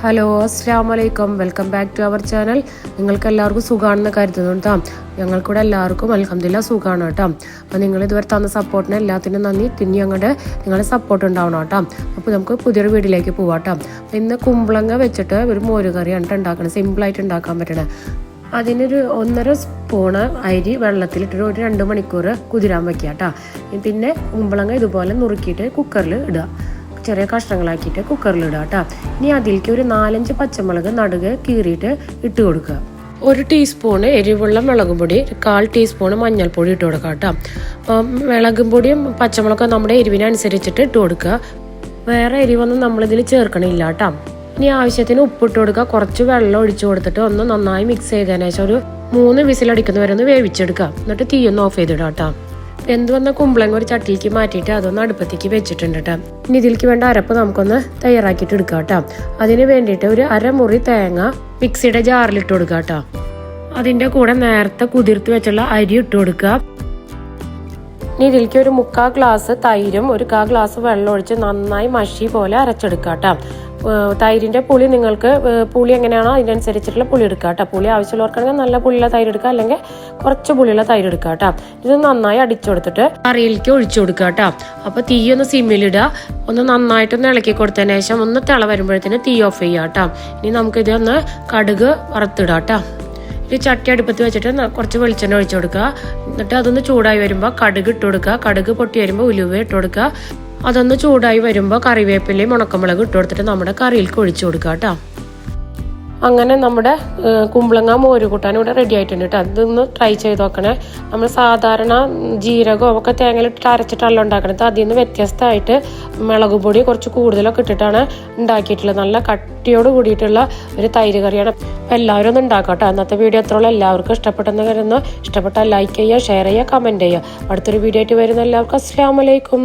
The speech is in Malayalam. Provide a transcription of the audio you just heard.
ഹലോ അസ്സലാമലൈക്കും, welcome back to our channel. നിങ്ങൾക്ക് എല്ലാവർക്കും സുഖമാണെന്ന് കരുതുന്നു കേട്ടോ. ഞങ്ങൾക്കൂടെ എല്ലാവർക്കും അൽഹംദുലില്ലാഹ് സുഖമാണ് കേട്ടോ. അപ്പോൾ നിങ്ങൾ ഇതുവരെ തന്ന സപ്പോർട്ടിന് എല്ലാത്തിനും നന്ദി. പിന്നെ നിങ്ങളുടെ സപ്പോർട്ട് ഉണ്ടാവണം കേട്ടോ. അപ്പോൾ നമുക്ക് പുതിയൊരു വീഡിയോയിലേക്ക് പോവാം കേട്ടോ. അപ്പോൾ ഇന്ന് കുമ്പളങ്ങ വെച്ചിട്ട് ഒരു മോരുകറിയാണ് ഉണ്ടാക്കണം. സിമ്പിളായിട്ട് ഉണ്ടാക്കാൻ പറ്റണേ. അതിനൊരു 1.5 സ്പൂണ് അരി വെള്ളത്തിലിട്ടിട്ട് ഒരു 2 മണിക്കൂർ കുതിരാൻ വയ്ക്കുക കേട്ടോ. പിന്നെ കുമ്പളങ്ങ ഇതുപോലെ നുറുക്കിയിട്ട് കുക്കറിൽ ഇടുക. ചെറിയ കഷ്ണങ്ങളാക്കിയിട്ട് കുക്കറിലിടുക കേട്ടോ. ഇനി അതിലേക്ക് ഒരു 4-5 പച്ചമുളക് നടുകെ കീറിയിട്ട് ഇട്ട് കൊടുക്കുക. 1 ടീസ്പൂണ് എരിവുള്ള മുളകും പൊടി, 1/4 ടീസ്പൂണ് മഞ്ഞൾപ്പൊടി ഇട്ട് കൊടുക്കുക കേട്ടോ. അപ്പം മുളകും പൊടിയും പച്ചമുളകും നമ്മുടെ എരിവിനനുസരിച്ചിട്ട് ഇട്ട് കൊടുക്കുക. വേറെ എരിവൊന്നും നമ്മളിതിൽ ചേർക്കണില്ല കേട്ടോ. ഇനി ആവശ്യത്തിന് ഉപ്പിട്ട് കൊടുക്കുക. കുറച്ച് വെള്ളം ഒഴിച്ചു കൊടുത്തിട്ട് ഒന്ന് നന്നായി മിക്സ് ചെയ്തതിനു ശേഷം ഒരു 3 വിസിലടിക്കുന്നവരെ ഒന്ന് വേവിച്ചെടുക്കുക. എന്നിട്ട് തീയൊന്ന് ഓഫ് ചെയ്തിടുക കേട്ടോ. വെന്ത് വന്ന കുമ്പളങ്ങ ഒരു ചട്ടിയിലേക്ക് മാറ്റിയിട്ട് അതൊന്ന് അടുപ്പത്തേക്ക് വെച്ചിട്ടുണ്ട് കേട്ടോ. ഇനി ഇതിലേക്ക് വേണ്ട അരപ്പ് നമുക്കൊന്ന് തയ്യാറാക്കിയിട്ട് എടുക്കാം കേട്ടോ. അതിന് വേണ്ടിയിട്ട് ഒരു 1/2 മുറി തേങ്ങ മിക്സിയുടെ ജാറിലിട്ട് കൊടുക്കുക കേട്ടോ. അതിൻ്റെ കൂടെ നേരത്തെ കുതിർത്ത് വെച്ചുള്ള അരി ഇട്ട് കൊടുക്കുക. ഇനി ഇതിലേക്ക് ഒരു 1/4 ഗ്ലാസ് തൈരും 1/4 ഗ്ലാസ് വെള്ളം ഒഴിച്ച് നന്നായി മഷി പോലെ അരച്ചെടുക്കുക കേട്ടോ. തൈരിൻ്റെ പുളി നിങ്ങൾക്ക് പുളി എങ്ങനെയാണോ അതിനനുസരിച്ചിട്ടുള്ള പുളി എടുക്കുക കേട്ടോ. പുളി ആവശ്യമുള്ളവർക്കാണെങ്കിൽ നല്ല പുളിയുള്ള തൈര് എടുക്കുക, അല്ലെങ്കിൽ കുറച്ച് പുളിയുള്ള തൈര് എടുക്കുക കേട്ടോ. ഇത് നന്നായി അടിച്ചു കൊടുത്തിട്ട് കറിയിലേക്ക് ഒഴിച്ചു കൊടുക്കുക കേട്ടോ. അപ്പോൾ തീ ഒന്ന് സിമ്മിലിടുക. ഒന്ന് നന്നായിട്ടൊന്ന് ഇളക്കി കൊടുത്തതിന് ശേഷം ഒന്ന് തിള വരുമ്പോഴത്തേന് തീ ഓഫ് ചെയ്യുക കേട്ടോ. ഇനി നമുക്കിത് ഒന്ന് കടുക് വറുത്തിടാം കേട്ടോ. ഈ ചട്ടി അടുപ്പത്ത് വെച്ചിട്ട് കുറച്ച് വെളിച്ചെണ്ണ ഒഴിച്ചു കൊടുക്കുക. എന്നിട്ട് അതൊന്ന് ചൂടായി വരുമ്പോൾ കടുക് ഇട്ട് കൊടുക്കുക. കടുക് പൊട്ടി വരുമ്പോൾ ഉലുവ ഇട്ട് കൊടുക്കുക. അതൊന്ന് ചൂടായി വരുമ്പോൾ കറിവേപ്പിലയും ഉണക്കമുളക് ഇട്ട് കൊടുത്തിട്ട് നമ്മുടെ കറിയിലേക്ക് ഒഴിച്ചു കൊടുക്കുക കേട്ടോ. അങ്ങനെ നമ്മുടെ കുമ്പളങ്ങ മോര് കൂട്ടാൻ ഇവിടെ റെഡി ആയിട്ടുണ്ട് കേട്ടോ. ഇതൊന്ന് ട്രൈ ചെയ്ത് നോക്കണേ. നമ്മൾ സാധാരണ ജീരകവും ഒക്കെ തേങ്ങയിലിട്ട് അരച്ചിട്ടല്ല ഉണ്ടാക്കണത്. അതിൽ നിന്ന് വ്യത്യസ്തമായിട്ട് മുളക് പൊടി കുറച്ച് കൂടുതലൊക്കെ ഇട്ടിട്ടാണ് ഉണ്ടാക്കിയിട്ടുള്ളത്. നല്ല കട്ടിയോട് കൂടിയിട്ടുള്ള ഒരു തൈര് കറിയാണ്. എല്ലാവരും ഒന്ന് ഉണ്ടാക്കാം കേട്ടോ. അന്നത്തെ വീഡിയോ എത്രയുള്ള എല്ലാവർക്കും ഇഷ്ടപ്പെട്ടെന്ന് കരുതുന്നു. ഇഷ്ടപ്പെട്ടാൽ ലൈക്ക് ചെയ്യുക, ഷെയർ ചെയ്യുക, കമൻറ്റ് ചെയ്യുക. അടുത്തൊരു വീഡിയോ ആയിട്ട് വരുന്ന എല്ലാവർക്കും അസ്സലാമു അലൈക്കും.